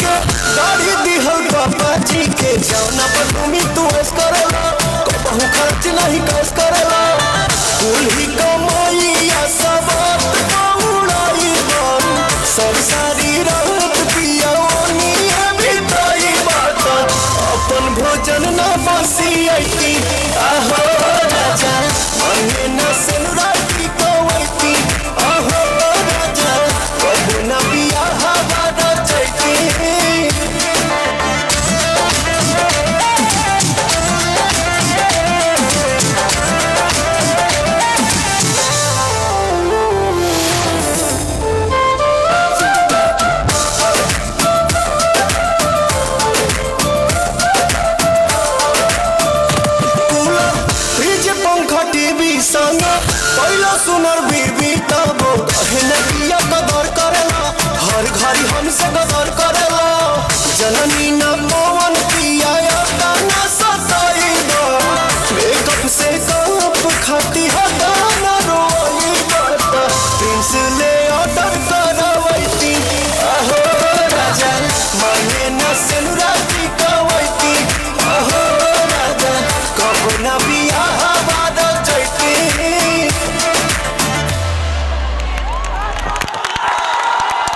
के गाड़ी दिहल पापा जी के जौना पर तुमी तू ऐस करेला कबहू खर्च नहीं कैस करेला कुल ही कमाइया सब उड़ाई बन संसारी रात पिया ओनिए बिताई बात अपन भोजन ना बसी आईती आहो राजा मने ना सेनुराती कोवैती आहो राजा कबू ना बिया हवा रचैती पहला सुनर बीबी तब कहे न कदर करेला हर घड़ी हमसे कदर करेला जननी